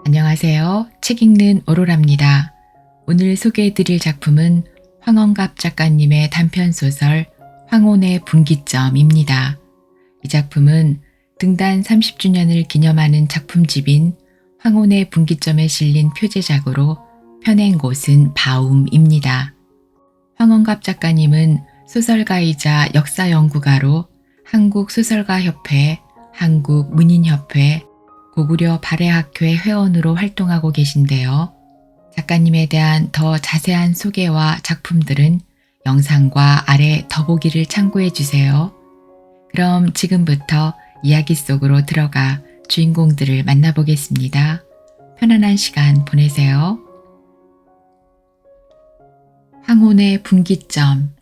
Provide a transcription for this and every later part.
안녕하세요. 책 읽는 오로라입니다. 오늘 소개해드릴 작품은 황원갑 작가님의 단편소설 황혼의 분기점입니다. 이 작품은 등단 30주년을 기념하는 작품집인 황혼의 분기점에 실린 표제작으로 펴낸 곳은 바움입니다. 황원갑 작가님은 소설가이자 역사연구가로 한국소설가협회, 한국문인협회, 고구려 발해학회 회원으로 활동하고 계신데요. 작가님에 대한 더 자세한 소개와 작품들은 영상과 아래 더보기를 참고해 주세요. 그럼 지금부터 이야기 속으로 들어가 주인공들을 만나보겠습니다. 편안한 시간 보내세요. 황혼의 분기점,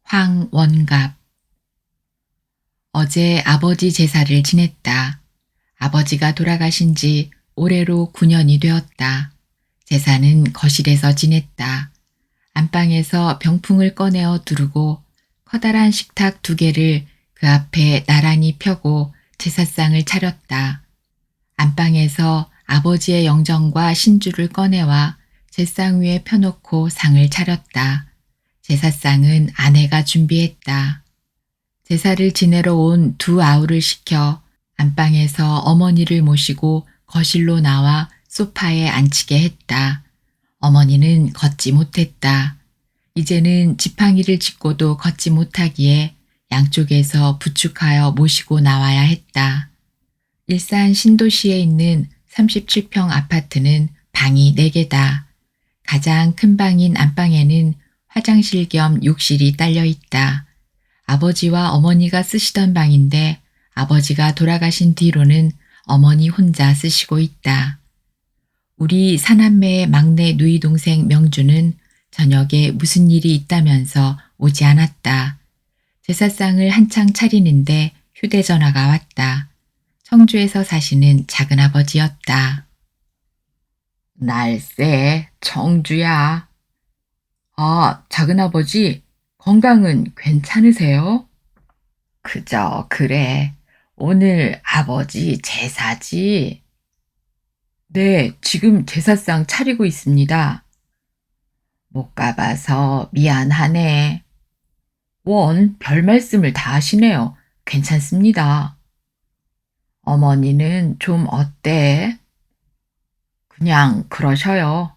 황원갑. 어제 아버지 제사를 지냈다. 아버지가 돌아가신 지 올해로 9년이 되었다. 제사는 거실에서 지냈다. 안방에서 병풍을 꺼내어 두르고 커다란 식탁 2개를 그 앞에 나란히 펴고 제사상을 차렸다. 안방에서 아버지의 영정과 신주를 꺼내와 제상 위에 펴놓고 상을 차렸다. 제사상은 아내가 준비했다. 제사를 지내러 온 2 아우를 시켜 안방에서 어머니를 모시고 거실로 나와 소파에 앉히게 했다. 어머니는 걷지 못했다. 이제는 지팡이를 짚고도 걷지 못하기에 양쪽에서 부축하여 모시고 나와야 했다. 일산 신도시에 있는 37평 아파트는 방이 4개다. 가장 큰 방인 안방에는 화장실 겸 욕실이 딸려 있다. 아버지와 어머니가 쓰시던 방인데 아버지가 돌아가신 뒤로는 어머니 혼자 쓰시고 있다. 우리 사남매의 막내 누이 동생 명주는 저녁에 무슨 일이 있다면서 오지 않았다. 제사상을 한창 차리는데 휴대전화가 왔다. 청주에서 사시는 작은아버지였다. 날쌔, 청주야. 아, 작은아버지, 건강은 괜찮으세요? 그저 그래. 오늘 아버지 제사지? 네, 지금 제사상 차리고 있습니다. 못 가봐서 미안하네. 별 말씀을 다 하시네요. 괜찮습니다. 어머니는 좀 어때? 그냥 그러셔요.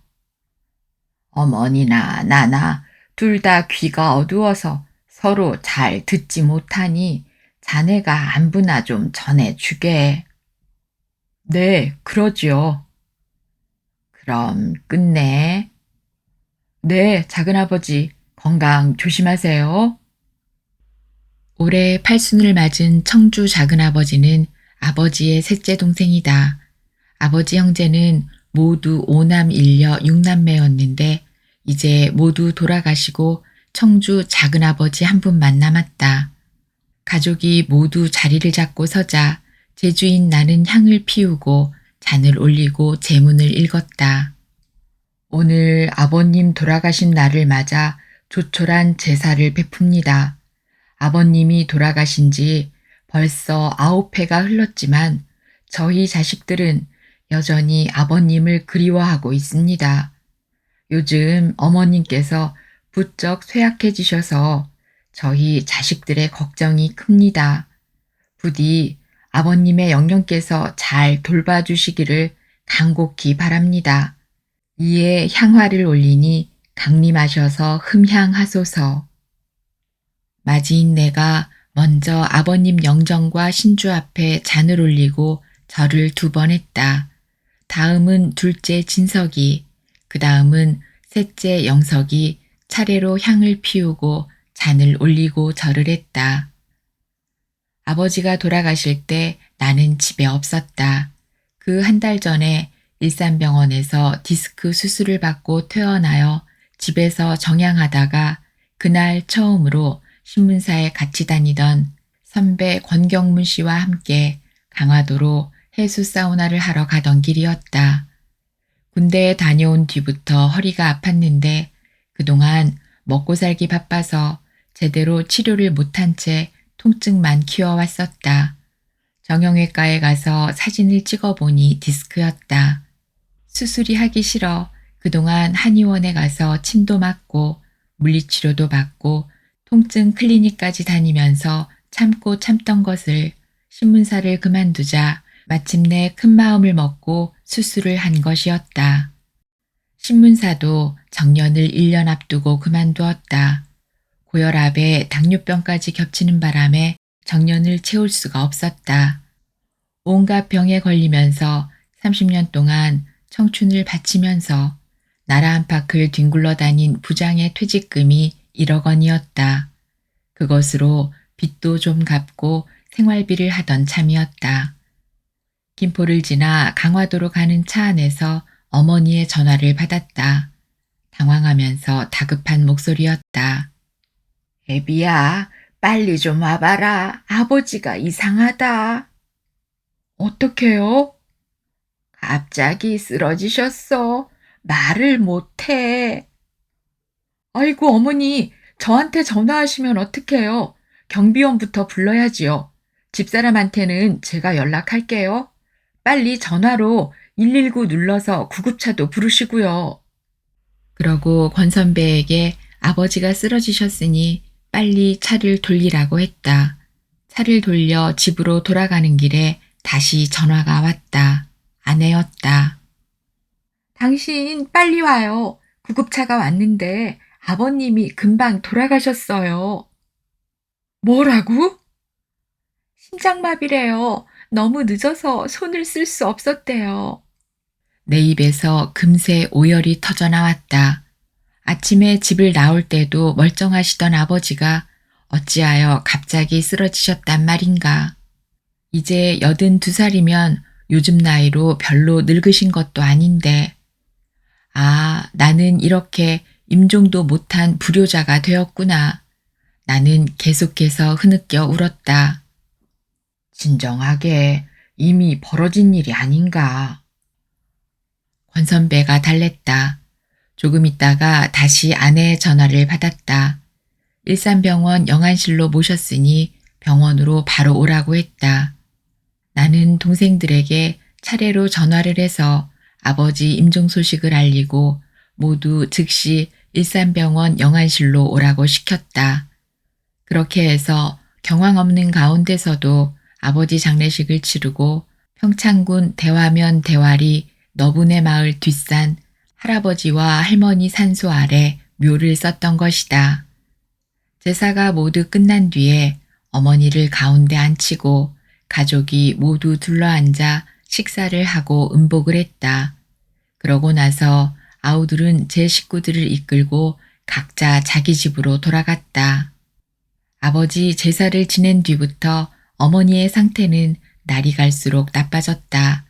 어머니나 나나 둘 다 귀가 어두워서 서로 잘 듣지 못하니 자네가 안부나 좀 전해주게. 네, 그러지요. 그럼 끝내. 네, 작은아버지, 건강 조심하세요. 올해 8순을 맞은 청주 작은아버지는 아버지의 셋째 동생이다. 아버지 형제는 모두 5남 1녀 6남매였는데 이제 모두 돌아가시고 청주 작은아버지 한 분만 남았다. 가족이 모두 자리를 잡고 서자 제주인 나는 향을 피우고 잔을 올리고 제문을 읽었다. 오늘 아버님 돌아가신 날을 맞아 조촐한 제사를 베풉니다. 아버님이 돌아가신 지 벌써 9회가 흘렀지만 저희 자식들은 여전히 아버님을 그리워하고 있습니다. 요즘 어머님께서 부쩍 쇠약해지셔서 저희 자식들의 걱정이 큽니다. 부디 아버님의 영령께서 잘 돌봐주시기를 간곡히 바랍니다. 이에 향화를 올리니 강림하셔서 흠향하소서. 맞이인내가 먼저 아버님 영정과 신주 앞에 잔을 올리고 절을 2번 했다. 다음은 둘째 진석이, 그 다음은 셋째 영석이 차례로 향을 피우고 잔을 올리고 절을 했다. 아버지가 돌아가실 때 나는 집에 없었다. 그 1달 전에 일산병원에서 디스크 수술을 받고 퇴원하여 집에서 정양하다가 그날 처음으로 신문사에 같이 다니던 선배 권경문 씨와 함께 강화도로 해수 사우나를 하러 가던 길이었다. 군대에 다녀온 뒤부터 허리가 아팠는데 그동안 먹고 살기 바빠서 제대로 치료를 못한 채 통증만 키워왔었다. 정형외과에 가서 사진을 찍어보니 디스크였다. 수술이 하기 싫어 그동안 한의원에 가서 침도 맞고 물리치료도 받고 통증 클리닉까지 다니면서 참고 참던 것을 신문사를 그만두자 마침내 큰 마음을 먹고 수술을 한 것이었다. 신문사도 정년을 1년 앞두고 그만두었다. 고혈압에 당뇨병까지 겹치는 바람에 정년을 채울 수가 없었다. 온갖 병에 걸리면서 30년 동안 청춘을 바치면서 나라 안팎을 뒹굴러 다닌 부장의 퇴직금이 1억 원이었다. 그것으로 빚도 좀 갚고 생활비를 하던 참이었다. 김포를 지나 강화도로 가는 차 안에서 어머니의 전화를 받았다. 당황하면서 다급한 목소리였다. 애비야, 빨리 좀 와봐라. 아버지가 이상하다. 어떡해요? 갑자기 쓰러지셨어. 말을 못해. 아이고, 어머니, 저한테 전화하시면 어떡해요? 경비원부터 불러야지요. 집사람한테는 제가 연락할게요. 빨리 전화로 119 눌러서 구급차도 부르시고요. 그러고 권 선배에게 아버지가 쓰러지셨으니 빨리 차를 돌리라고 했다. 차를 돌려 집으로 돌아가는 길에 다시 전화가 왔다. 아내였다. 당신 빨리 와요. 구급차가 왔는데 아버님이 금방 돌아가셨어요. 뭐라고? 심장마비래요. 너무 늦어서 손을 쓸 수 없었대요. 내 입에서 금세 오열이 터져 나왔다. 아침에 집을 나올 때도 멀쩡하시던 아버지가 어찌하여 갑자기 쓰러지셨단 말인가. 이제 82살이면 요즘 나이로 별로 늙으신 것도 아닌데. 아, 나는 이렇게 임종도 못한 불효자가 되었구나. 나는 계속해서 흐느껴 울었다. 진정하게 이미 벌어진 일이 아닌가. 권 선배가 달랬다. 조금 있다가 다시 아내의 전화를 받았다. 일산병원 영안실로 모셨으니 병원으로 바로 오라고 했다. 나는 동생들에게 차례로 전화를 해서 아버지 임종 소식을 알리고 모두 즉시 일산병원 영안실로 오라고 시켰다. 그렇게 해서 경황 없는 가운데서도 아버지 장례식을 치르고 평창군 대화면 대화리 너분의 마을 뒷산 할아버지와 할머니 산소 아래 묘를 썼던 것이다. 제사가 모두 끝난 뒤에 어머니를 가운데 앉히고 가족이 모두 둘러앉아 식사를 하고 음복을 했다. 그러고 나서 아우들은 제 식구들을 이끌고 각자 자기 집으로 돌아갔다. 아버지 제사를 지낸 뒤부터 어머니의 상태는 날이 갈수록 나빠졌다.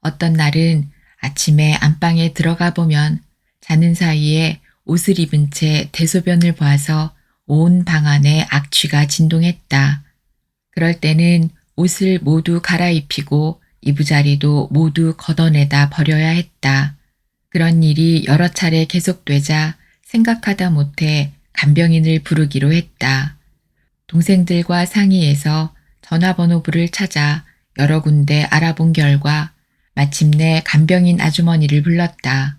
어떤 날은 아침에 안방에 들어가 보면 자는 사이에 옷을 입은 채 대소변을 봐서 온 방 안에 악취가 진동했다. 그럴 때는 옷을 모두 갈아입히고 이부자리도 모두 걷어내다 버려야 했다. 그런 일이 여러 차례 계속되자 생각하다 못해 간병인을 부르기로 했다. 동생들과 상의해서 전화번호부를 찾아 여러 군데 알아본 결과 마침내 간병인 아주머니를 불렀다.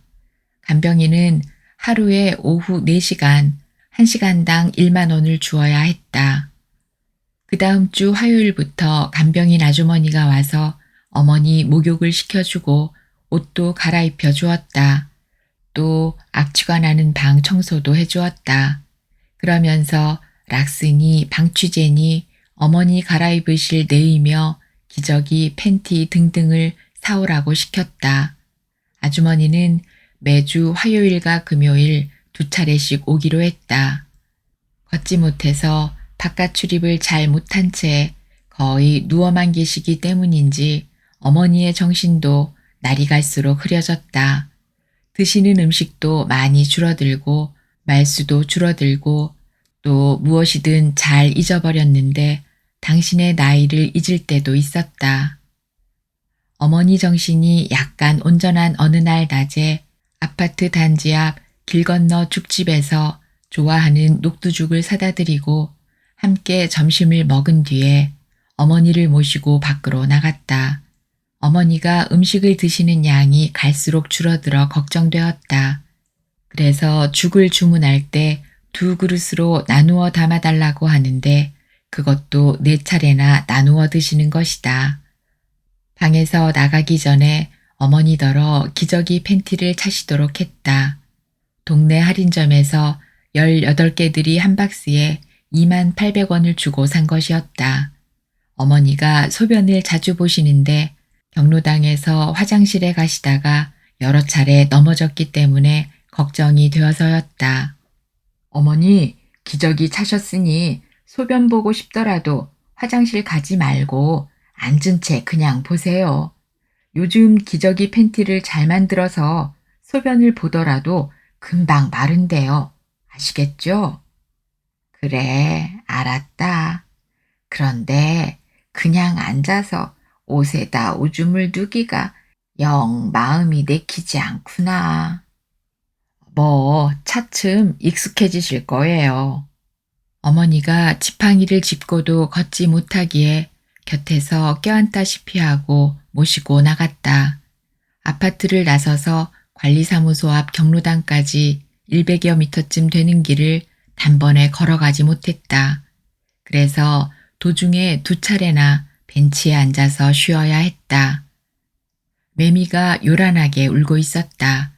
간병인은 하루에 오후 4시간, 1시간당 1만 원을 주어야 했다. 그 다음 주 화요일부터 간병인 아주머니가 와서 어머니 목욕을 시켜주고 옷도 갈아입혀 주었다. 또 악취가 나는 방 청소도 해주었다. 그러면서 락스니, 방취제니, 어머니 갈아입으실 내의며 기저귀, 팬티 등등을 사오라고 시켰다. 아주머니는 매주 화요일과 금요일 2차례씩 오기로 했다. 걷지 못해서 바깥 출입을 잘 못한 채 거의 누워만 계시기 때문인지 어머니의 정신도 날이 갈수록 흐려졌다. 드시는 음식도 많이 줄어들고 말수도 줄어들고 또 무엇이든 잘 잊어버렸는데 당신의 나이를 잊을 때도 있었다. 어머니 정신이 약간 온전한 어느 날 낮에 아파트 단지 앞 길 건너 죽집에서 좋아하는 녹두죽을 사다 드리고 함께 점심을 먹은 뒤에 어머니를 모시고 밖으로 나갔다. 어머니 어머니가 음식을 드시는 양이 갈수록 줄어들어 걱정되었다. 그래서 죽을 주문할 때 2그릇으로 나누어 담아달라고 하는데 그것도 4차례나 나누어 드시는 것이다. 방에서 나가기 전에 어머니더러 기저귀 팬티를 차시도록 했다. 동네 할인점에서 18개들이 한 박스에 28,000원을 주고 산 것이었다. 어머니가 소변을 자주 보시는데 경로당에서 화장실에 가시다가 여러 차례 넘어졌기 때문에 걱정이 되어서였다. 어머니, 기저귀 차셨으니 소변 보고 싶더라도 화장실 가지 말고 앉은 채 그냥 보세요. 요즘 기저귀 팬티를 잘 만들어서 소변을 보더라도 금방 마른대요. 아시겠죠? 그래, 알았다. 그런데 그냥 앉아서 옷에다 오줌을 누기가 영 마음이 내키지 않구나. 뭐 차츰 익숙해지실 거예요. 어머니가 지팡이를 짚고도 걷지 못하기에 곁에서 껴안다시피 하고 모시고 나갔다. 아파트를 나서서 관리사무소 앞 경로당까지 100여 미터쯤 되는 길을 단번에 걸어가지 못했다. 그래서 도중에 2차례나 벤치에 앉아서 쉬어야 했다. 매미가 요란하게 울고 있었다.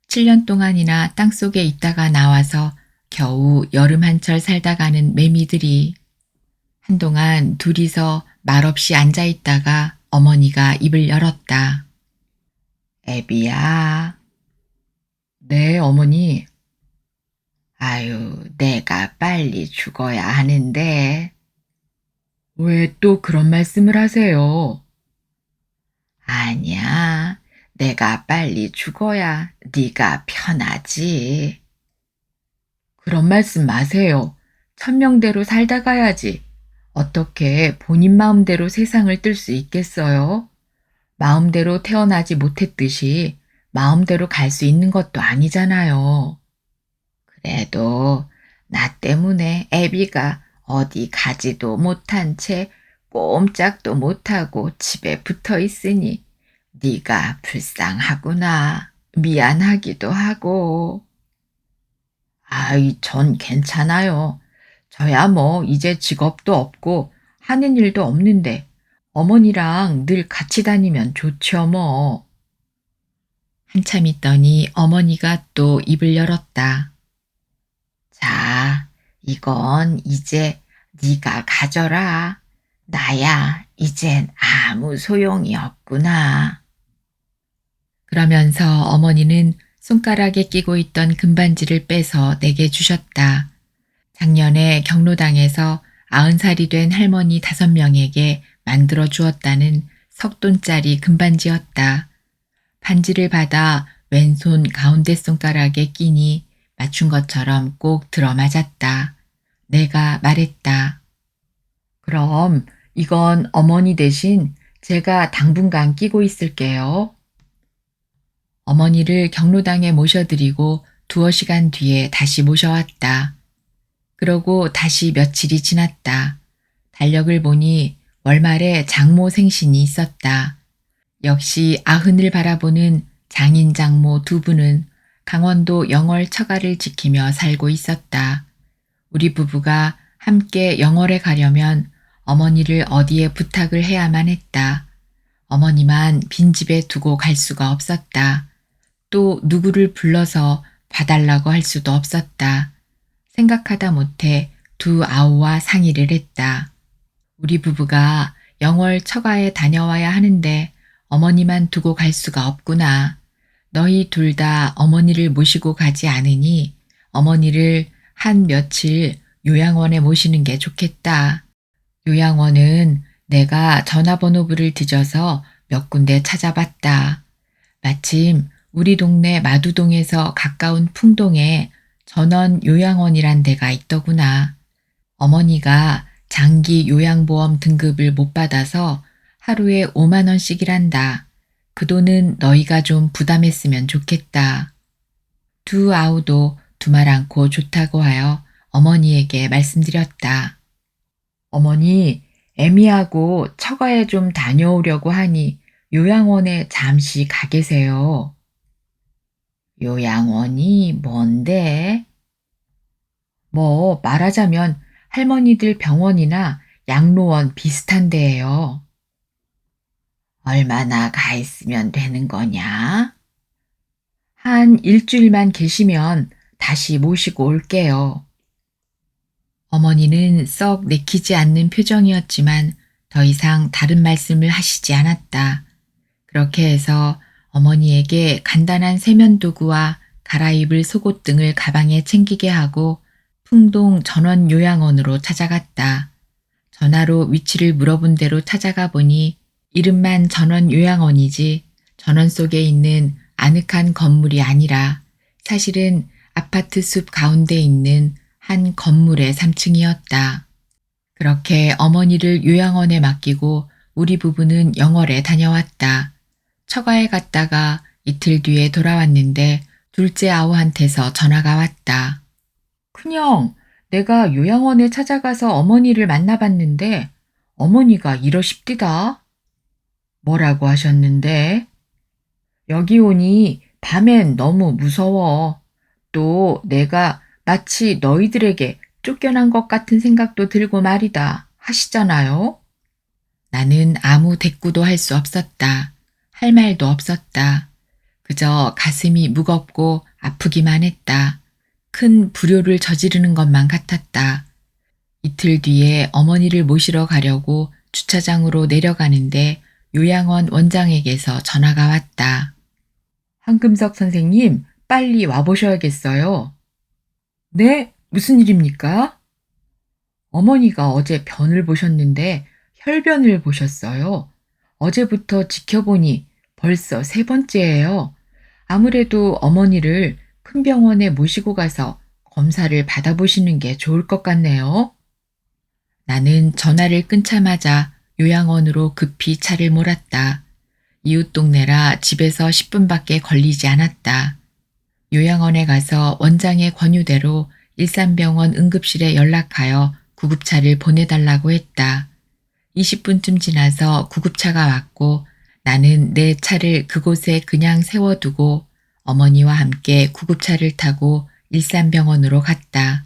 7년 동안이나 땅속에 있다가 나와서 겨우 여름 한철 살다 가는 매미들이 한동안 둘이서 말없이 앉아 있다가 어머니가 입을 열었다. 애비야. 네, 어머니. 아유, 내가 빨리 죽어야 하는데. 왜 또 그런 말씀을 하세요? 아니야. 내가 빨리 죽어야 네가 편하지. 그런 말씀 마세요. 천명대로 살다 가야지. 어떻게 본인 마음대로 세상을 뜰 수 있겠어요? 마음대로 태어나지 못했듯이 마음대로 갈 수 있는 것도 아니잖아요. 그래도 나 때문에 애비가 어디 가지도 못한 채 꼼짝도 못하고 집에 붙어 있으니 네가 불쌍하구나. 미안하기도 하고. 아이, 전 괜찮아요. 저야 뭐 이제 직업도 없고 하는 일도 없는데 어머니랑 늘 같이 다니면 좋죠 뭐. 한참 있더니 어머니가 또 입을 열었다. 자, 이건 이제 네가 가져라. 나야 이젠 아무 소용이 없구나. 그러면서 어머니는 손가락에 끼고 있던 금반지를 빼서 내게 주셨다. 작년에 경로당에서 90살이 된 할머니 5명에게 만들어 주었다는 석돈짜리 금반지였다. 반지를 받아 왼손 가운데 손가락에 끼니 맞춘 것처럼 꼭 들어맞았다. 내가 말했다. 그럼 이건 어머니 대신 제가 당분간 끼고 있을게요. 어머니를 경로당에 모셔드리고 2시간 뒤에 다시 모셔왔다. 그러고 다시 며칠이 지났다. 달력을 보니 월말에 장모 생신이 있었다. 역시 아흔을 바라보는 장인 장모 2분은 강원도 영월 처가를 지키며 살고 있었다. 우리 부부가 함께 영월에 가려면 어머니를 어디에 부탁을 해야만 했다. 어머니만 빈집에 두고 갈 수가 없었다. 또 누구를 불러서 봐달라고 할 수도 없었다. 생각하다 못해 2 아우와 상의를 했다. 우리 부부가 영월 처가에 다녀와야 하는데 어머니만 두고 갈 수가 없구나. 너희 둘 다 어머니를 모시고 가지 않으니 어머니를 한 며칠 요양원에 모시는 게 좋겠다. 요양원은 내가 전화번호부를 뒤져서 몇 군데 찾아봤다. 마침 우리 동네 마두동에서 가까운 풍동에 전원 요양원이란 데가 있더구나. 어머니가 장기 요양보험 등급을 못 받아서 하루에 5만 원씩이란다. 그 돈은 너희가 좀 부담했으면 좋겠다. 2 아우도 두말 않고 좋다고 하여 어머니에게 말씀드렸다. 어머니, 애미하고 처가에 좀 다녀오려고 하니 요양원에 잠시 가 계세요. 요양원이 뭔데? 뭐 말하자면 할머니들 병원이나 양로원 비슷한 데예요. 얼마나 가 있으면 되는 거냐? 한 일주일만 계시면 다시 모시고 올게요. 어머니는 썩 내키지 않는 표정이었지만 더 이상 다른 말씀을 하시지 않았다. 그렇게 해서 어머니에게 간단한 세면도구와 갈아입을 속옷 등을 가방에 챙기게 하고 풍동 전원 요양원으로 찾아갔다. 전화로 위치를 물어본 대로 찾아가 보니 이름만 전원 요양원이지 전원 속에 있는 아늑한 건물이 아니라 사실은 아파트 숲 가운데 있는 한 건물의 3층이었다. 그렇게 어머니를 요양원에 맡기고 우리 부부는 영월에 다녀왔다. 처가에 갔다가 이틀 뒤에 돌아왔는데 둘째 아우한테서 전화가 왔다. 큰형, 내가 요양원에 찾아가서 어머니를 만나봤는데 어머니가 이러십디다. 뭐라고 하셨는데? 여기 오니 밤엔 너무 무서워. 또 내가 마치 너희들에게 쫓겨난 것 같은 생각도 들고 말이다 하시잖아요. 나는 아무 대꾸도 할 수 없었다. 할 말도 없었다. 그저 가슴이 무겁고 아프기만 했다. 큰 불효를 저지르는 것만 같았다. 이틀 뒤에 어머니를 모시러 가려고 주차장으로 내려가는데 요양원 원장에게서 전화가 왔다. 황금석 선생님, 빨리 와보셔야겠어요. 네? 무슨 일입니까? 어머니가 어제 변을 보셨는데 혈변을 보셨어요. 어제부터 지켜보니 벌써 3번째예요. 아무래도 어머니를 큰 병원에 모시고 가서 검사를 받아보시는 게 좋을 것 같네요. 나는 전화를 끊자마자 요양원으로 급히 차를 몰았다. 이웃 동네라 집에서 10분밖에 걸리지 않았다. 요양원에 가서 원장의 권유대로 일산병원 응급실에 연락하여 구급차를 보내달라고 했다. 20분쯤 지나서 구급차가 왔고 나는 내 차를 그곳에 그냥 세워두고 어머니와 함께 구급차를 타고 일산병원으로 갔다.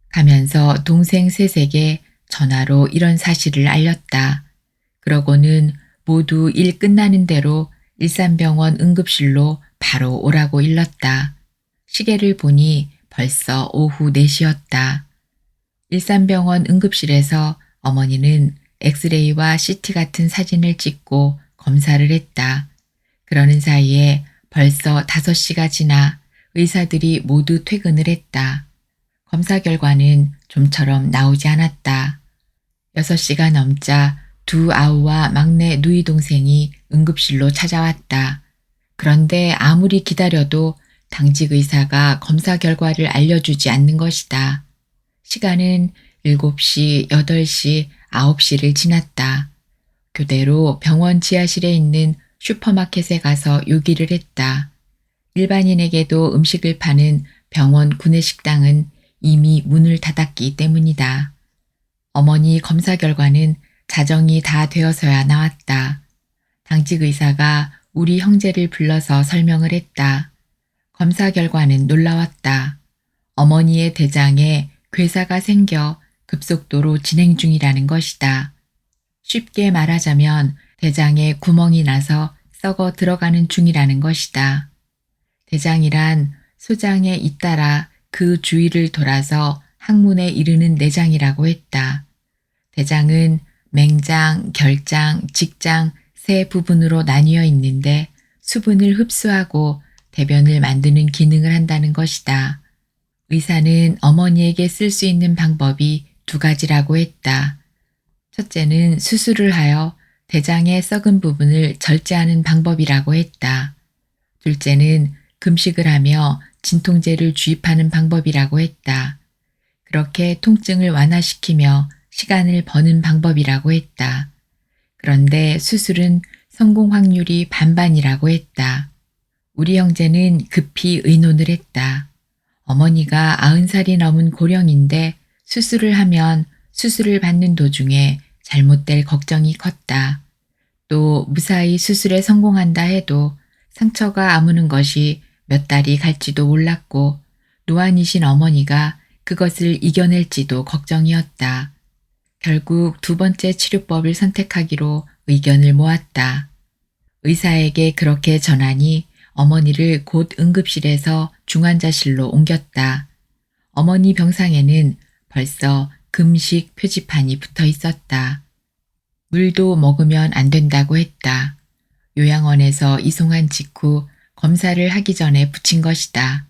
가면서 동생 셋에게 전화로 이런 사실을 알렸다. 그러고는 모두 일 끝나는 대로 일산병원 응급실로 바로 오라고 일렀다. 시계를 보니 벌써 오후 4시였다. 일산병원 응급실에서 어머니는 엑스레이와 CT 같은 사진을 찍고 검사를 했다. 그러는 사이에 벌써 5시가 지나 의사들이 모두 퇴근을 했다. 검사 결과는 좀처럼 나오지 않았다. 6시가 넘자 두 아우와 막내 누이 동생이 응급실로 찾아왔다. 그런데 아무리 기다려도 당직 의사가 검사 결과를 알려주지 않는 것이다. 시간은 7시, 8시, 9시를 지났다. 교대로 병원 지하실에 있는 슈퍼마켓에 가서 요기를 했다. 일반인에게도 음식을 파는 병원 구내식당은 이미 문을 닫았기 때문이다. 어머니 검사 결과는 자정이 다 되어서야 나왔다. 당직 의사가 우리 형제를 불러서 설명을 했다. 검사 결과는 놀라웠다. 어머니의 대장에 괴사가 생겨 급속도로 진행 중이라는 것이다. 쉽게 말하자면 대장에 구멍이 나서 썩어 들어가는 중이라는 것이다. 대장이란 소장에 잇따라 그 주위를 돌아서 항문에 이르는 내장이라고 했다. 대장은 맹장, 결장, 직장 3부분으로 나뉘어 있는데 수분을 흡수하고 대변을 만드는 기능을 한다는 것이다. 의사는 어머니에게 쓸 수 있는 방법이 2가지라고 했다. 첫째는 수술을 하여 대장의 썩은 부분을 절제하는 방법이라고 했다. 둘째는 금식을 하며 진통제를 주입하는 방법이라고 했다. 그렇게 통증을 완화시키며 시간을 버는 방법이라고 했다. 그런데 수술은 성공 확률이 반반이라고 했다. 우리 형제는 급히 의논을 했다. 어머니가 90살이 넘은 고령인데 수술을 하면 수술을 받는 도중에 잘못될 걱정이 컸다. 또 무사히 수술에 성공한다 해도 상처가 아무는 것이 몇 달이 갈지도 몰랐고 노안이신 어머니가 그것을 이겨낼지도 걱정이었다. 결국 두 번째 치료법을 선택하기로 의견을 모았다. 의사에게 그렇게 전하니 어머니를 곧 응급실에서 중환자실로 옮겼다. 어머니 병상에는 벌써 금식 표지판이 붙어 있었다. 물도 먹으면 안 된다고 했다. 요양원에서 이송한 직후 검사를 하기 전에 붙인 것이다.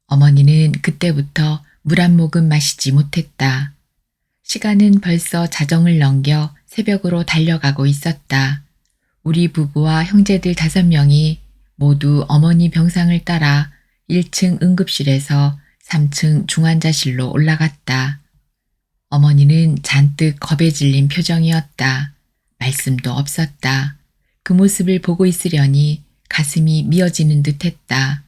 어머니는 그때부터 물 한 모금 마시지 못했다. 시간은 벌써 자정을 넘겨 새벽으로 달려가고 있었다. 우리 부부와 형제들 5명이 모두 어머니 병상을 따라 1층 응급실에서 3층 중환자실로 올라갔다. 어머니는 잔뜩 겁에 질린 표정이었다. 말씀도 없었다. 그 모습을 보고 있으려니 가슴이 미어지는 듯했다.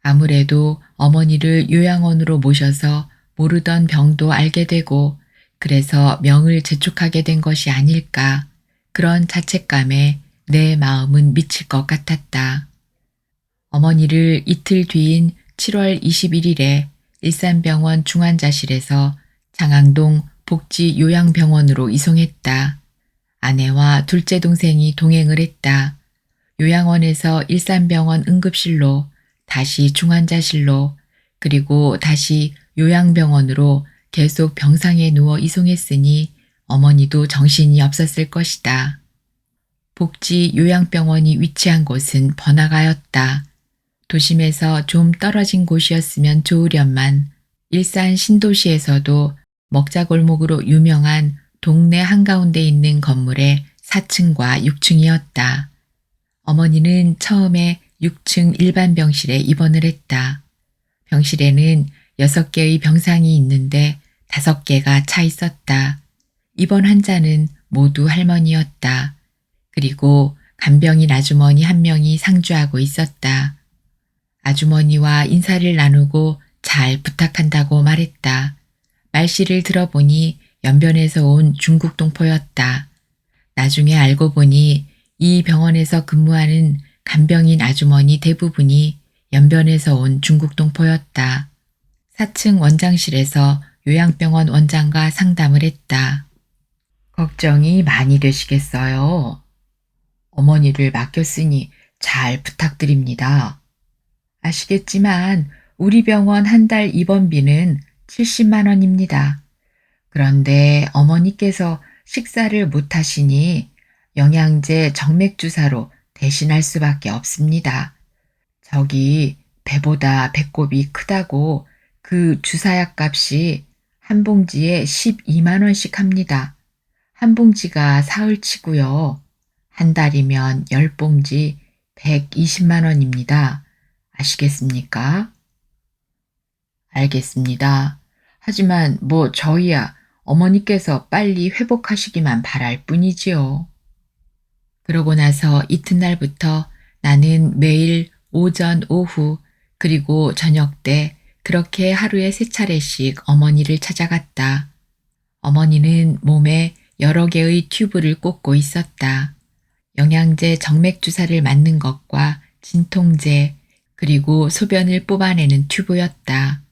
아무래도 어머니를 요양원으로 모셔서 모르던 병도 알게 되고 그래서 명을 재촉하게 된 것이 아닐까. 그런 자책감에 내 마음은 미칠 것 같았다. 어머니를 이틀 뒤인 7월 21일에 일산병원 중환자실에서 장항동 복지요양병원으로 이송했다. 아내와 둘째 동생이 동행을 했다. 요양원에서 일산병원 응급실로, 다시 중환자실로, 그리고 다시 요양병원으로 계속 병상에 누워 이송했으니 어머니도 정신이 없었을 것이다. 복지요양병원이 위치한 곳은 번화가였다. 도심에서 좀 떨어진 곳이었으면 좋으련만 일산 신도시에서도 먹자골목으로 유명한 동네 한가운데 있는 건물의 4층과 6층이었다. 어머니는 처음에 6층 일반 병실에 입원을 했다. 병실에는 6개의 병상이 있는데 5개가 차 있었다. 입원 환자는 모두 할머니였다. 그리고 간병인 아주머니 1명이 상주하고 있었다. 아주머니와 인사를 나누고 잘 부탁한다고 말했다. 말씨를 들어보니 연변에서 온 중국 동포였다. 나중에 알고 보니 이 병원에서 근무하는 간병인 아주머니 대부분이 연변에서 온 중국 동포였다. 4층 원장실에서 요양병원 원장과 상담을 했다. 걱정이 많이 되시겠어요. 어머니를 맡겼으니 잘 부탁드립니다. 아시겠지만 우리 병원 한 달 입원비는 70만 원입니다. 그런데 어머니께서 식사를 못 하시니 영양제 정맥주사로 대신할 수밖에 없습니다. 저기 배보다 배꼽이 크다고 그 주사약 값이 한 봉지에 12만 원씩 합니다. 한 봉지가 사흘치고요. 한 달이면 10봉지 120만 원입니다. 아시겠습니까? 알겠습니다. 하지만 뭐 저희야 어머니께서 빨리 회복하시기만 바랄 뿐이지요. 그러고 나서 이튿날부터 나는 매일 오전, 오후, 그리고 저녁 때 그렇게 하루에 3차례씩 어머니를 찾아갔다. 어머니는 몸에 여러 개의 튜브를 꽂고 있었다. 영양제 정맥주사를 맞는 것과 진통제, 그리고 소변을 뽑아내는 튜브였다.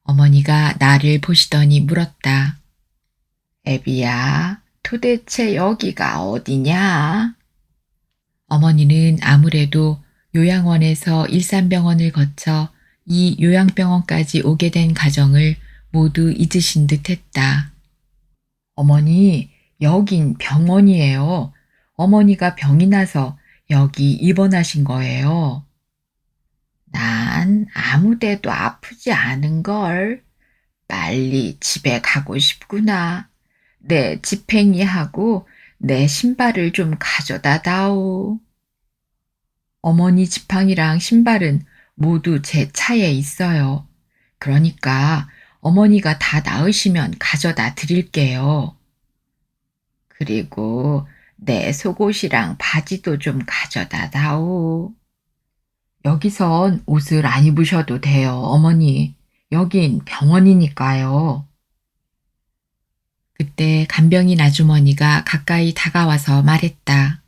어머니가 나를 보시더니 물었다. 애비야, 도대체 여기가 어디냐? 어머니는 아무래도 요양원에서 일산병원을 거쳐 이 요양병원까지 오게 된 가정을 모두 잊으신 듯 했다. 어머니, 여긴 병원이에요. 어머니가 병이 나서 여기 입원하신 거예요. 난 아무 데도 아프지 않은걸. 빨리 집에 가고 싶구나. 내 지팽이하고 내 신발을 좀 가져다 다오. 어머니 지팡이랑 신발은 모두 제 차에 있어요. 그러니까 어머니가 다 나으시면 가져다 드릴게요. 그리고 내 속옷이랑 바지도 좀 가져다 다오. 여기선 옷을 안 입으셔도 돼요, 어머니. 여긴 병원이니까요. 그때 간병인 아주머니가 가까이 다가와서 말했다.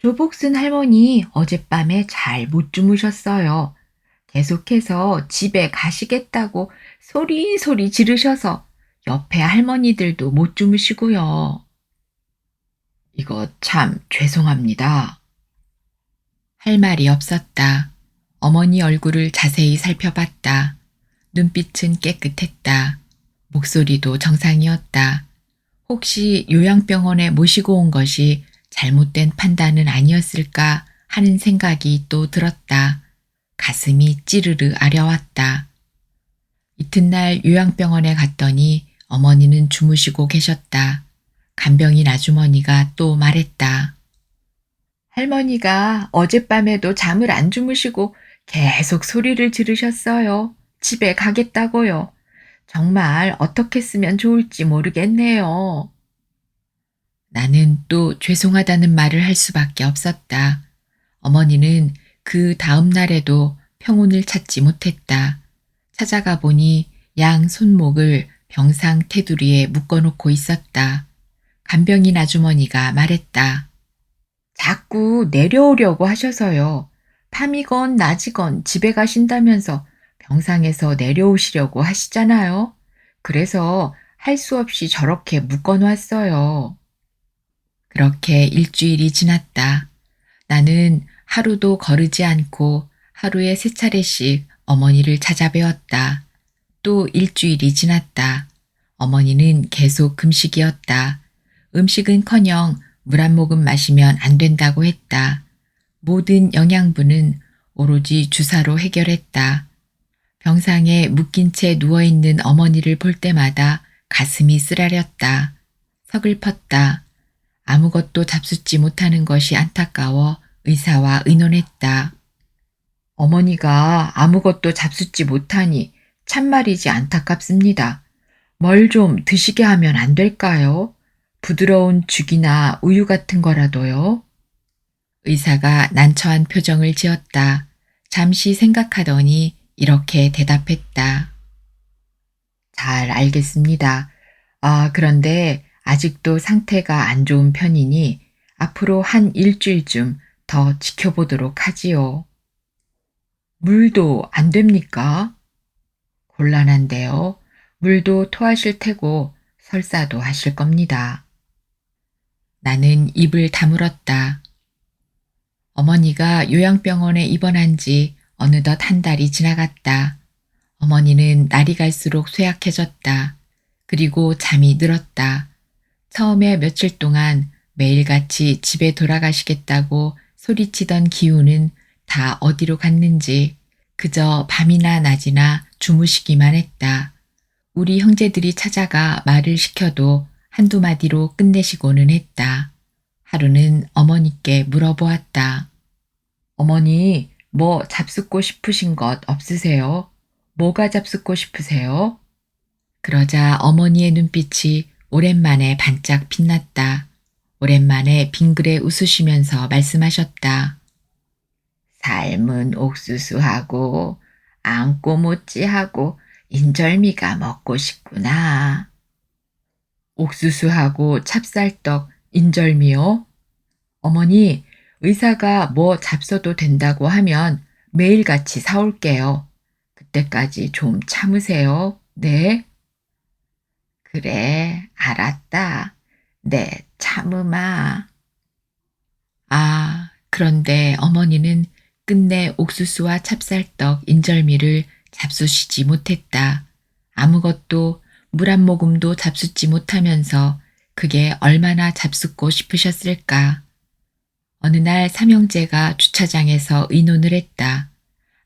조복순 할머니 어젯밤에 잘 못 주무셨어요. 계속해서 집에 가시겠다고 소리소리 지르셔서 옆에 할머니들도 못 주무시고요. 이거 참 죄송합니다. 할 말이 없었다. 어머니 얼굴을 자세히 살펴봤다. 눈빛은 깨끗했다. 목소리도 정상이었다. 혹시 요양병원에 모시고 온 것이 잘못된 판단은 아니었을까 하는 생각이 또 들었다. 가슴이 찌르르 아려왔다. 이튿날 요양병원에 갔더니 어머니는 주무시고 계셨다. 간병인 아주머니가 또 말했다. 할머니가 어젯밤에도 잠을 안 주무시고 계속 소리를 지르셨어요. 집에 가겠다고요. 정말 어떻게 쓰면 좋을지 모르겠네요. 나는 또 죄송하다는 말을 할 수밖에 없었다. 어머니는 그 다음 날에도 평온을 찾지 못했다. 찾아가 보니 양 손목을 병상 테두리에 묶어놓고 있었다. 간병인 아주머니가 말했다. 자꾸 내려오려고 하셔서요. 밤이건 낮이건 집에 가신다면서 병상에서 내려오시려고 하시잖아요. 그래서 할 수 없이 저렇게 묶어놨어요. 그렇게 일주일이 지났다. 나는 하루도 거르지 않고 하루에 3차례씩 어머니를 찾아뵈었다. 또 일주일이 지났다. 어머니는 계속 금식이었다. 음식은커녕 물 한 모금 마시면 안 된다고 했다. 모든 영양분은 오로지 주사로 해결했다. 병상에 묶인 채 누워있는 어머니를 볼 때마다 가슴이 쓰라렸다. 서글펐다. 아무것도 잡숫지 못하는 것이 안타까워 의사와 의논했다. 어머니가 아무것도 잡숫지 못하니 참말이지 안타깝습니다. 뭘 좀 드시게 하면 안 될까요? 부드러운 죽이나 우유 같은 거라도요. 의사가 난처한 표정을 지었다. 잠시 생각하더니 이렇게 대답했다. 잘 알겠습니다. 그런데 아직도 상태가 안 좋은 편이니 앞으로 한 일주일쯤 더 지켜보도록 하지요. 물도 안 됩니까? 곤란한데요. 물도 토하실 테고 설사도 하실 겁니다. 나는 입을 다물었다. 어머니가 요양병원에 입원한 지 어느덧 한 달이 지나갔다. 어머니는 날이 갈수록 쇠약해졌다. 그리고 잠이 늘었다. 처음에 며칠 동안 매일같이 집에 돌아가시겠다고 소리치던 기운은 다 어디로 갔는지 그저 밤이나 낮이나 주무시기만 했다. 우리 형제들이 찾아가 말을 시켜도 한두 마디로 끝내시고는 했다. 하루는 어머니께 물어보았다. 어머니, 뭐 잡숫고 싶으신 것 없으세요? 뭐가 잡숫고 싶으세요? 그러자 어머니의 눈빛이 오랜만에 반짝 빛났다. 오랜만에 빙그레 웃으시면서 말씀하셨다. 삶은 옥수수하고 안꼬모찌하고 인절미가 먹고 싶구나. 옥수수하고 찹쌀떡, 인절미요? 어머니, 의사가 뭐 잡숴도 된다고 하면 매일같이 사올게요. 그때까지 좀 참으세요. 네? 그래, 알았다. 네, 참으마. 그런데 어머니는 끝내 옥수수와 찹쌀떡, 인절미를 잡수시지 못했다. 아무것도 물 한 모금도 잡숫지 못하면서 그게 얼마나 잡숫고 싶으셨을까. 어느 날 삼형제가 주차장에서 의논을 했다.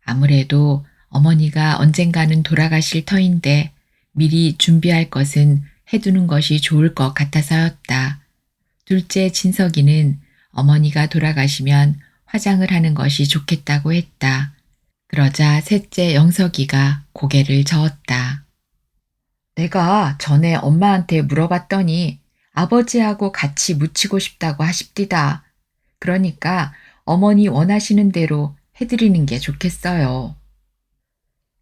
아무래도 어머니가 언젠가는 돌아가실 터인데 미리 준비할 것은 해두는 것이 좋을 것 같아서였다. 둘째 진석이는 어머니가 돌아가시면 화장을 하는 것이 좋겠다고 했다. 그러자 셋째 영석이가 고개를 저었다. 내가 전에 엄마한테 물어봤더니 아버지하고 같이 묻히고 싶다고 하십디다. 그러니까 어머니 원하시는 대로 해드리는 게 좋겠어요.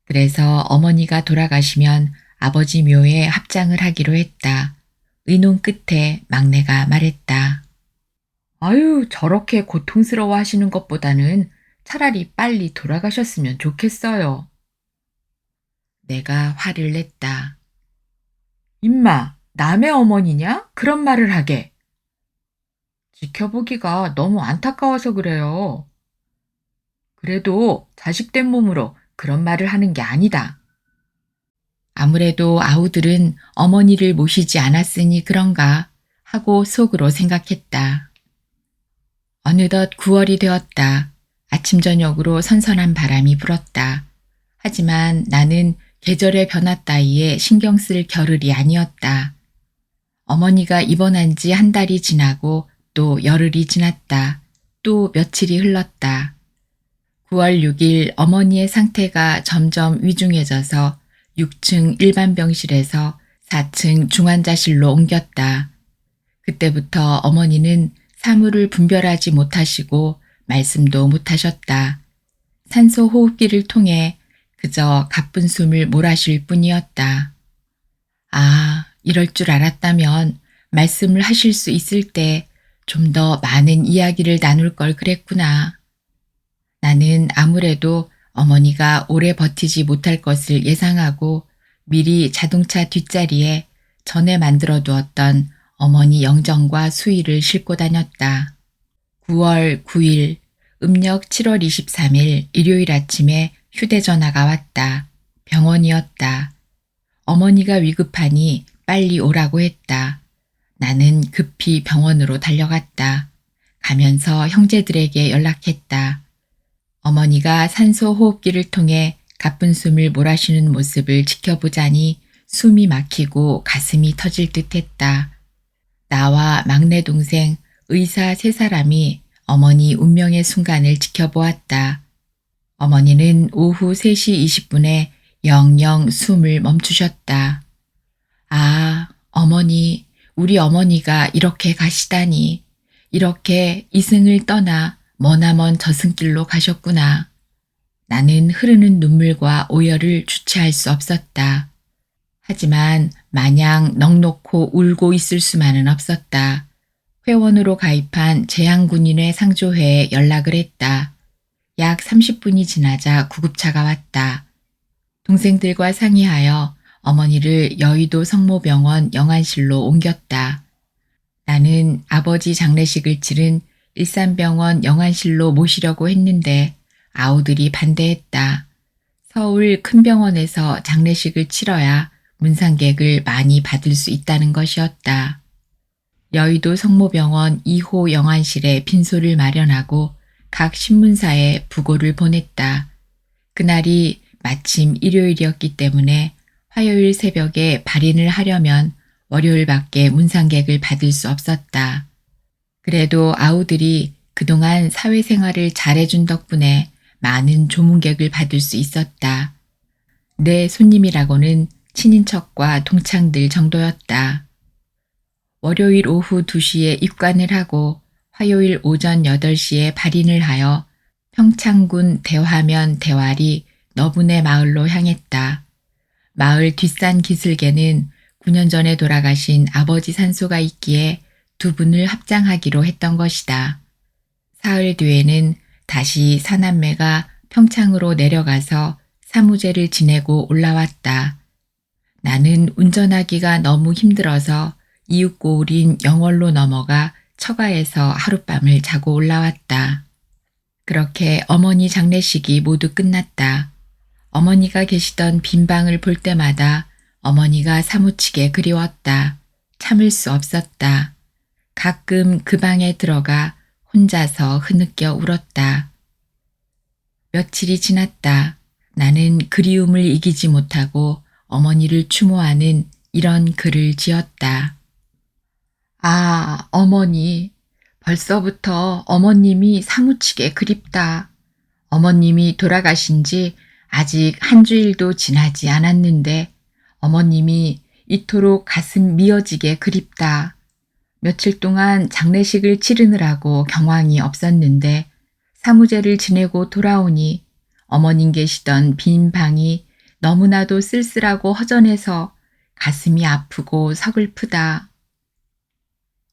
그래서 어머니가 돌아가시면 아버지 묘에 합장을 하기로 했다. 의논 끝에 막내가 말했다. 아유, 저렇게 고통스러워 하시는 것보다는 차라리 빨리 돌아가셨으면 좋겠어요. 내가 화를 냈다. 임마, 남의 어머니냐? 그런 말을 하게. 지켜보기가 너무 안타까워서 그래요. 그래도 자식된 몸으로 그런 말을 하는 게 아니다. 아무래도 아우들은 어머니를 모시지 않았으니 그런가 하고 속으로 생각했다. 어느덧 9월이 되었다. 아침 저녁으로 선선한 바람이 불었다. 하지만 나는 계절의 변화 따위에 신경 쓸 겨를이 아니었다. 어머니가 입원한 지 한 달이 지나고 또 열흘이 지났다. 또 며칠이 흘렀다. 9월 6일 어머니의 상태가 점점 위중해져서 6층 일반 병실에서 4층 중환자실로 옮겼다. 그때부터 어머니는 사물을 분별하지 못하시고 말씀도 못하셨다. 산소 호흡기를 통해 그저 가쁜 숨을 몰아쉴 뿐이었다. 아, 이럴 줄 알았다면 말씀을 하실 수 있을 때 좀 더 많은 이야기를 나눌 걸 그랬구나. 나는 아무래도 어머니가 오래 버티지 못할 것을 예상하고 미리 자동차 뒷자리에 전에 만들어 두었던 어머니 영정과 수의를 싣고 다녔다. 9월 9일, 음력 7월 23일 일요일 아침에 휴대전화가 왔다. 병원이었다. 어머니가 위급하니 빨리 오라고 했다. 나는 급히 병원으로 달려갔다. 가면서 형제들에게 연락했다. 어머니가 산소 호흡기를 통해 가쁜 숨을 몰아쉬는 모습을 지켜보자니 숨이 막히고 가슴이 터질 듯했다. 나와 막내 동생, 의사 세 사람이 어머니 운명의 순간을 지켜보았다. 어머니는 오후 3시 20분에 영영 숨을 멈추셨다. 아, 어머니, 우리 어머니가 이렇게 가시다니. 이렇게 이승을 떠나 머나먼 저승길로 가셨구나. 나는 흐르는 눈물과 오열을 주체할 수 없었다. 하지만 마냥 넋놓고 울고 있을 수만은 없었다. 회원으로 가입한 재향군인회 상조회에 연락을 했다. 약 30분이 지나자 구급차가 왔다. 동생들과 상의하여 어머니를 여의도 성모병원 영안실로 옮겼다. 나는 아버지 장례식을 치른 일산병원 영안실로 모시려고 했는데 아우들이 반대했다. 서울 큰 병원에서 장례식을 치러야 문상객을 많이 받을 수 있다는 것이었다. 여의도 성모병원 2호 영안실에 빈소를 마련하고 각 신문사에 부고를 보냈다. 그날이 마침 일요일이었기 때문에 화요일 새벽에 발인을 하려면 월요일밖에 문상객을 받을 수 없었다. 그래도 아우들이 그동안 사회생활을 잘해준 덕분에 많은 조문객을 받을 수 있었다. 내 손님이라고는 친인척과 동창들 정도였다. 월요일 오후 2시에 입관을 하고 화요일 오전 8시에 발인을 하여 평창군 대화면 대활이 너분의 마을로 향했다. 마을 뒷산 기슭에는 9년 전에 돌아가신 아버지 산소가 있기에 두 분을 합장하기로 했던 것이다. 사흘 뒤에는 다시 사남매가 평창으로 내려가서 사무제를 지내고 올라왔다. 나는 운전하기가 너무 힘들어서 이웃고을인 영월로 넘어가 처가에서 하룻밤을 자고 올라왔다. 그렇게 어머니 장례식이 모두 끝났다. 어머니가 계시던 빈 방을 볼 때마다 어머니가 사무치게 그리웠다. 참을 수 없었다. 가끔 그 방에 들어가 혼자서 흐느껴 울었다. 며칠이 지났다. 나는 그리움을 이기지 못하고 어머니를 추모하는 이런 글을 지었다. 아, 어머니. 벌써부터 어머님이 사무치게 그립다. 어머님이 돌아가신 지 아직 한 주일도 지나지 않았는데 어머님이 이토록 가슴 미어지게 그립다. 며칠 동안 장례식을 치르느라고 경황이 없었는데 사무제를 지내고 돌아오니 어머님 계시던 빈 방이 너무나도 쓸쓸하고 허전해서 가슴이 아프고 서글프다.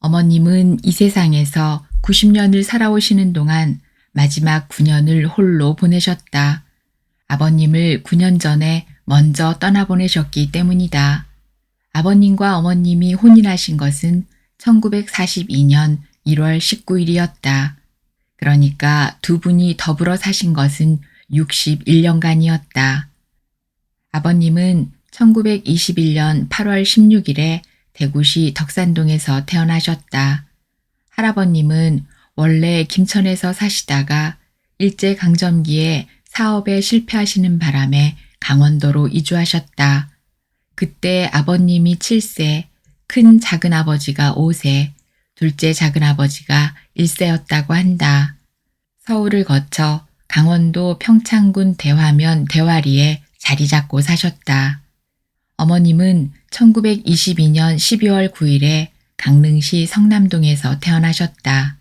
어머님은 이 세상에서 90년을 살아오시는 동안 마지막 9년을 홀로 보내셨다. 아버님을 9년 전에 먼저 떠나보내셨기 때문이다. 아버님과 어머님이 혼인하신 것은 1942년 1월 19일이었다. 그러니까 두 분이 더불어 사신 것은 61년간이었다. 아버님은 1921년 8월 16일에 대구시 덕산동에서 태어나셨다. 할아버님은 원래 김천에서 사시다가 일제강점기에 사업에 실패하시는 바람에 강원도로 이주하셨다. 그때 아버님이 7세, 큰 작은아버지가 5세, 둘째 작은아버지가 1세였다고 한다. 서울을 거쳐 강원도 평창군 대화면 대화리에 자리 잡고 사셨다. 어머님은 1922년 12월 9일에 강릉시 성남동에서 태어나셨다.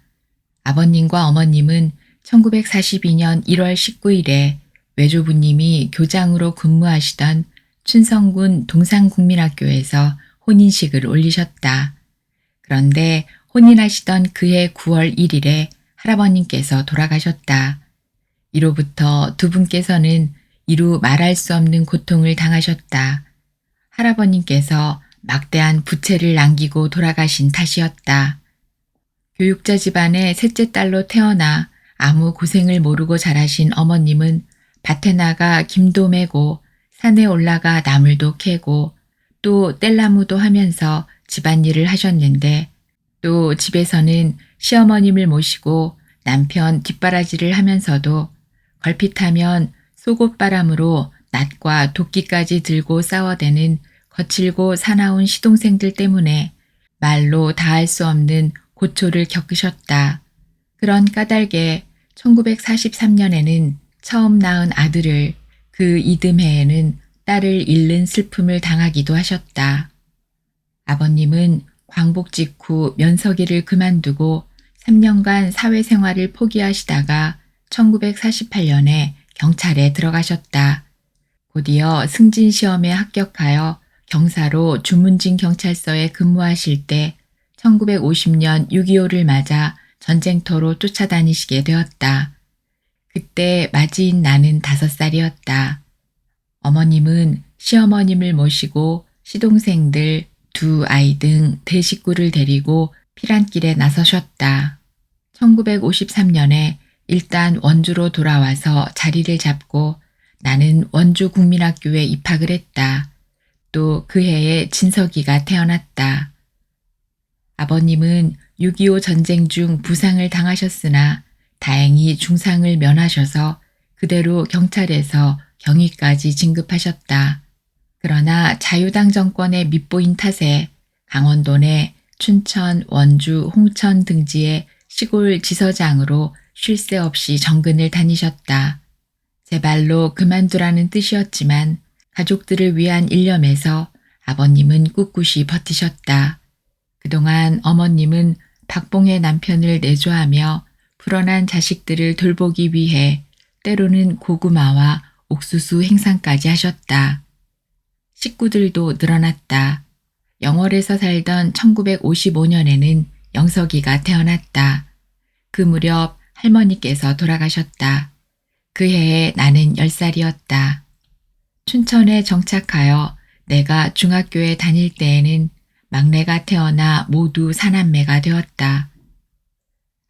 아버님과 어머님은 1942년 1월 19일에 외조부님이 교장으로 근무하시던 춘성군 동산국민학교에서 혼인식을 올리셨다. 그런데 혼인하시던 그해 9월 1일에 할아버님께서 돌아가셨다. 이로부터 두 분께서는 이루 말할 수 없는 고통을 당하셨다. 할아버님께서 막대한 부채를 남기고 돌아가신 탓이었다. 교육자 집안의 셋째 딸로 태어나 아무 고생을 모르고 자라신 어머님은 밭에 나가 김도 메고 산에 올라가 나물도 캐고 또 뗄나무도 하면서 집안일을 하셨는데 또 집에서는 시어머님을 모시고 남편 뒷바라지를 하면서도 걸핏하면 속옷바람으로 낫과 도끼까지 들고 싸워대는 거칠고 사나운 시동생들 때문에 말로 다할 수 없는 고초를 겪으셨다. 그런 까닭에 1943년에는 처음 낳은 아들을 그 이듬해에는 딸을 잃는 슬픔을 당하기도 하셨다. 아버님은 광복 직후 면서기를 그만두고 3년간 사회생활을 포기하시다가 1948년에 경찰에 들어가셨다. 곧이어 승진시험에 합격하여 경사로 주문진 경찰서에 근무하실 때 1950년 6.25를 맞아 전쟁터로 쫓아다니시게 되었다. 그때 맞이인 나는 5살이었다. 어머님은 시어머님을 모시고 시동생들, 두 아이 등 대식구를 데리고 피란길에 나서셨다. 1953년에 일단 원주로 돌아와서 자리를 잡고 나는 원주 국민학교에 입학을 했다. 또 그 해에 진석이가 태어났다. 아버님은 6.25 전쟁 중 부상을 당하셨으나 다행히 중상을 면하셔서 그대로 경찰에서 경위까지 진급하셨다. 그러나 자유당 정권에 밑보인 탓에 강원도 내 춘천, 원주, 홍천 등지의 시골 지서장으로 쉴 새 없이 정근을 다니셨다. 제발로 그만두라는 뜻이었지만 가족들을 위한 일념에서 아버님은 꿋꿋이 버티셨다. 그동안 어머님은 박봉의 남편을 내조하며 불어난 자식들을 돌보기 위해 때로는 고구마와 옥수수 행상까지 하셨다. 식구들도 늘어났다. 영월에서 살던 1955년에는 영석이가 태어났다. 그 무렵 할머니께서 돌아가셨다. 그 해에 나는 10살이었다. 춘천에 정착하여 내가 중학교에 다닐 때에는 막내가 태어나 모두 사남매가 되었다.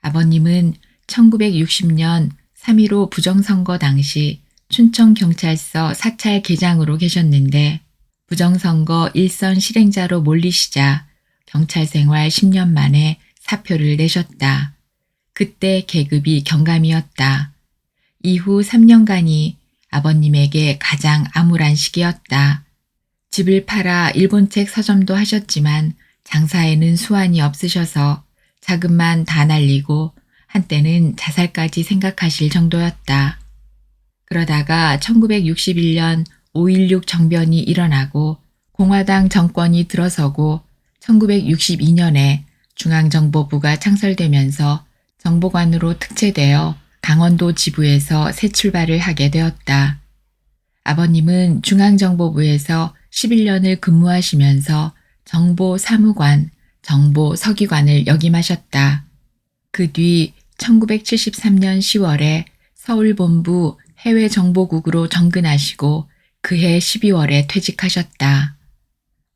아버님은 1960년 3.15 부정선거 당시 춘천경찰서 사찰계장으로 계셨는데 부정선거 일선 실행자로 몰리시자 경찰 생활 10년 만에 사표를 내셨다. 그때 계급이 경감이었다. 이후 3년간이 아버님에게 가장 암울한 시기였다. 집을 팔아 일본책 서점도 하셨지만 장사에는 수완이 없으셔서 자금만 다 날리고 한때는 자살까지 생각하실 정도였다. 그러다가 1961년 5.16 정변이 일어나고 공화당 정권이 들어서고 1962년에 중앙정보부가 창설되면서 정보관으로 특채되어 강원도 지부에서 새 출발을 하게 되었다. 아버님은 중앙정보부에서 11년을 근무하시면서 정보사무관, 정보서기관을 역임하셨다. 그 뒤 1973년 10월에 서울본부 해외정보국으로 정근하시고 그해 12월에 퇴직하셨다.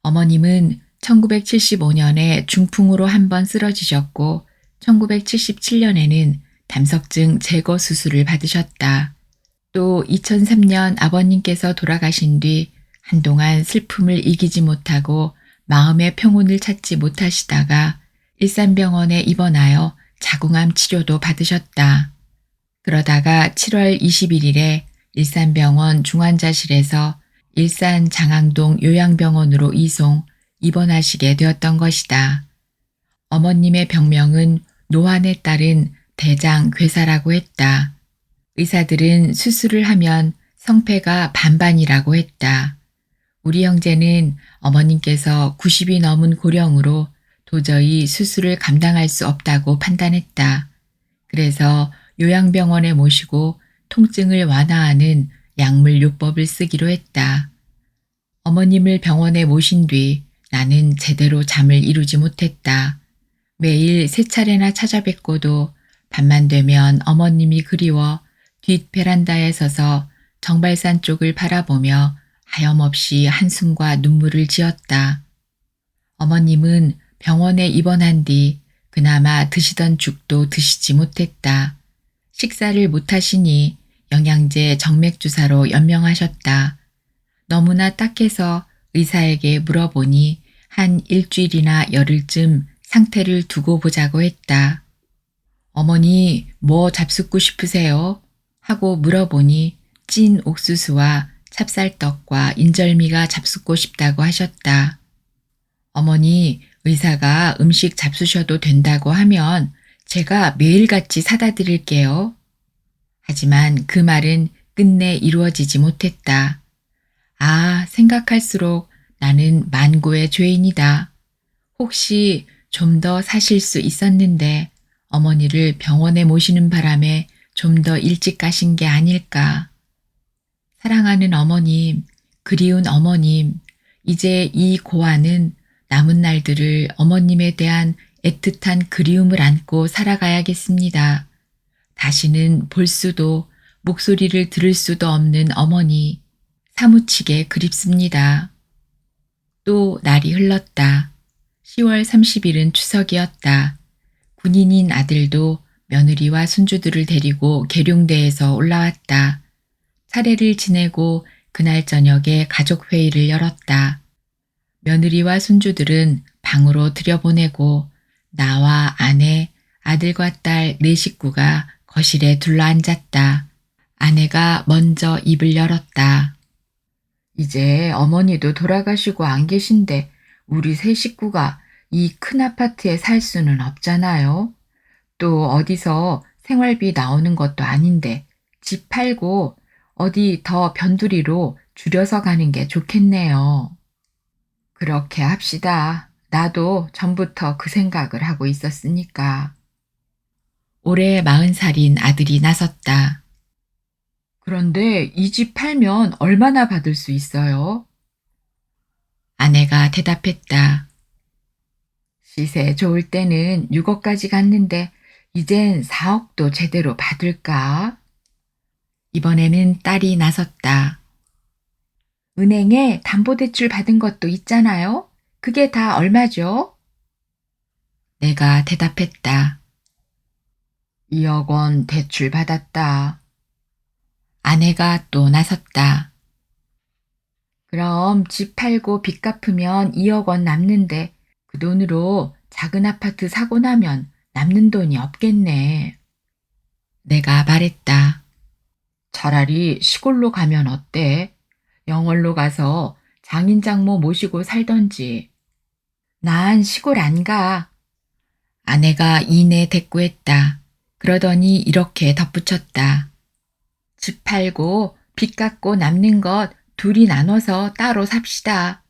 어머님은 1975년에 중풍으로 한 번 쓰러지셨고 1977년에는 담석증 제거 수술을 받으셨다. 또 2003년 아버님께서 돌아가신 뒤 한동안 슬픔을 이기지 못하고 마음의 평온을 찾지 못하시다가 일산병원에 입원하여 자궁암 치료도 받으셨다. 그러다가 7월 21일에 일산병원 중환자실에서 일산 장항동 요양병원으로 입원하시게 되었던 것이다. 어머님의 병명은 노환에 따른 대장괴사라고 했다. 의사들은 수술을 하면 성패가 반반이라고 했다. 우리 형제는 어머님께서 90이 넘은 고령으로 도저히 수술을 감당할 수 없다고 판단했다. 그래서 요양병원에 모시고 통증을 완화하는 약물요법을 쓰기로 했다. 어머님을 병원에 모신 뒤 나는 제대로 잠을 이루지 못했다. 매일 3차례나 찾아뵙고도 밤만 되면 어머님이 그리워 뒷 베란다에 서서 정발산 쪽을 바라보며 하염없이 한숨과 눈물을 지었다. 어머님은 병원에 입원한 뒤 그나마 드시던 죽도 드시지 못했다. 식사를 못하시니 영양제 정맥주사로 연명하셨다. 너무나 딱해서 의사에게 물어보니 한 일주일이나 열흘쯤 상태를 두고 보자고 했다. 어머니 뭐 잡숫고 싶으세요? 하고 물어보니 찐 옥수수와 찹쌀떡과 인절미가 잡숫고 싶다고 하셨다. 어머니 의사가 음식 잡수셔도 된다고 하면 제가 매일같이 사다 드릴게요. 하지만 그 말은 끝내 이루어지지 못했다. 아, 생각할수록 나는 만고의 죄인이다. 혹시 좀 더 사실 수 있었는데 어머니를 병원에 모시는 바람에 좀 더 일찍 가신 게 아닐까. 사랑하는 어머님, 그리운 어머님, 이제 이 고아는 남은 날들을 어머님에 대한 애틋한 그리움을 안고 살아가야겠습니다. 다시는 볼 수도 목소리를 들을 수도 없는 어머니, 사무치게 그립습니다. 또 날이 흘렀다. 10월 30일은 추석이었다. 군인인 아들도 며느리와 손주들을 데리고 계룡대에서 올라왔다. 차례를 지내고 그날 저녁에 가족회의를 열었다. 며느리와 손주들은 방으로 들여보내고 나와 아내, 아들과 딸 4식구가 거실에 둘러앉았다. 아내가 먼저 입을 열었다. 이제 어머니도 돌아가시고 안 계신데 우리 3식구가 이 큰 아파트에 살 수는 없잖아요. 또 어디서 생활비 나오는 것도 아닌데 집 팔고 어디 더 변두리로 줄여서 가는 게 좋겠네요. 그렇게 합시다. 나도 전부터 그 생각을 하고 있었으니까. 올해 40살인 아들이 나섰다. 그런데 이 집 팔면 얼마나 받을 수 있어요? 아내가 대답했다. 시세 좋을 때는 6억까지 갔는데 이젠 4억도 제대로 받을까? 이번에는 딸이 나섰다. 은행에 담보대출 받은 것도 있잖아요? 그게 다 얼마죠? 내가 대답했다. 2억 원 대출 받았다. 아내가 또 나섰다. 그럼 집 팔고 빚 갚으면 2억 원 남는데 그 돈으로 작은 아파트 사고 나면 남는 돈이 없겠네. 내가 말했다. 차라리 시골로 가면 어때? 영월로 가서 장인 장모 모시고 살던지. 난 시골 안 가. 아내가 이내 대꾸했다. 그러더니 이렇게 덧붙였다. 집 팔고 빚 갚고 남는 것 둘이 나눠서 따로 삽시다.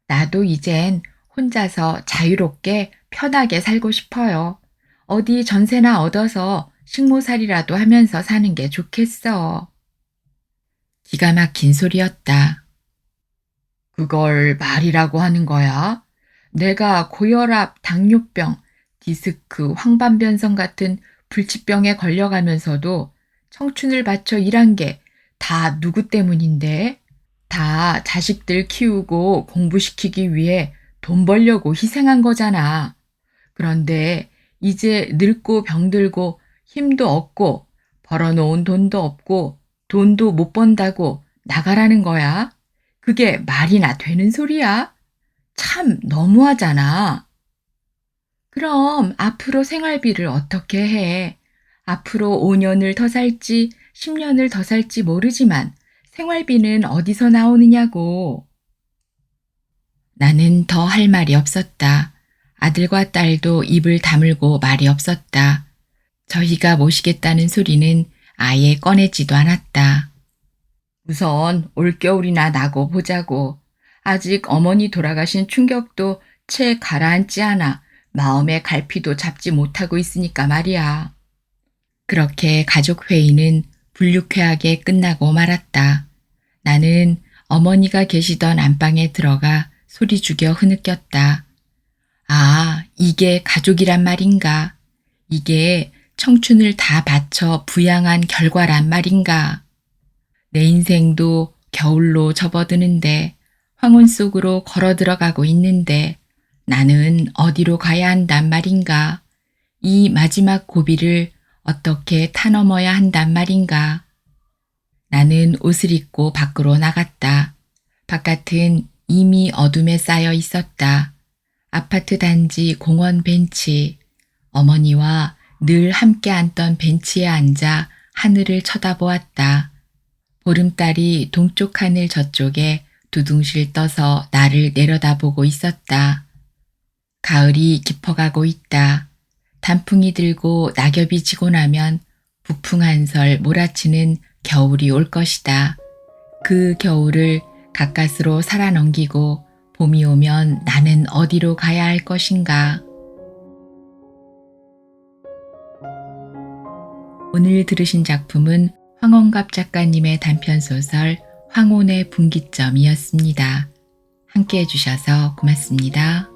나도 이젠 혼자서 자유롭게 편하게 살고 싶어요. 어디 전세나 얻어서 식모살이라도 하면서 사는 게 좋겠어. 기가 막힌 소리였다. 그걸 말이라고 하는 거야? 내가 고혈압, 당뇨병, 디스크, 황반변성 같은 불치병에 걸려가면서도 청춘을 바쳐 일한 게 다 누구 때문인데? 다 자식들 키우고 공부시키기 위해 돈 벌려고 희생한 거잖아. 그런데 이제 늙고 병들고 힘도 없고 벌어놓은 돈도 없고 돈도 못 번다고 나가라는 거야? 그게 말이나 되는 소리야? 참 너무하잖아. 그럼 앞으로 생활비를 어떻게 해? 앞으로 5년을 더 살지 10년을 더 살지 모르지만 생활비는 어디서 나오느냐고. 나는 더 할 말이 없었다. 아들과 딸도 입을 다물고 말이 없었다. 저희가 모시겠다는 소리는 아예 꺼내지도 않았다. 우선 올겨울이나 나고 보자고. 아직 어머니 돌아가신 충격도 채 가라앉지 않아 마음의 갈피도 잡지 못하고 있으니까 말이야. 그렇게 가족회의는 불유쾌하게 끝나고 말았다. 나는 어머니가 계시던 안방에 들어가 소리 죽여 흐느꼈다. 아, 이게 가족이란 말인가? 이게 청춘을 다 바쳐 부양한 결과란 말인가? 내 인생도 겨울로 접어드는데 황혼 속으로 걸어 들어가고 있는데 나는 어디로 가야 한단 말인가? 이 마지막 고비를 어떻게 타넘어야 한단 말인가? 나는 옷을 입고 밖으로 나갔다. 바깥은 이미 어둠에 쌓여 있었다. 아파트 단지 공원 벤치, 어머니와 늘 함께 앉던 벤치에 앉아 하늘을 쳐다보았다. 보름달이 동쪽 하늘 저쪽에 두둥실 떠서 나를 내려다보고 있었다. 가을이 깊어가고 있다. 단풍이 들고 낙엽이 지고 나면 북풍 한설 몰아치는 겨울이 올 것이다. 그 겨울을 가까스로 살아넘기고 봄이 오면 나는 어디로 가야 할 것인가? 오늘 들으신 작품은 황원갑 작가님의 단편소설 황혼의 분기점이었습니다. 함께 해주셔서 고맙습니다.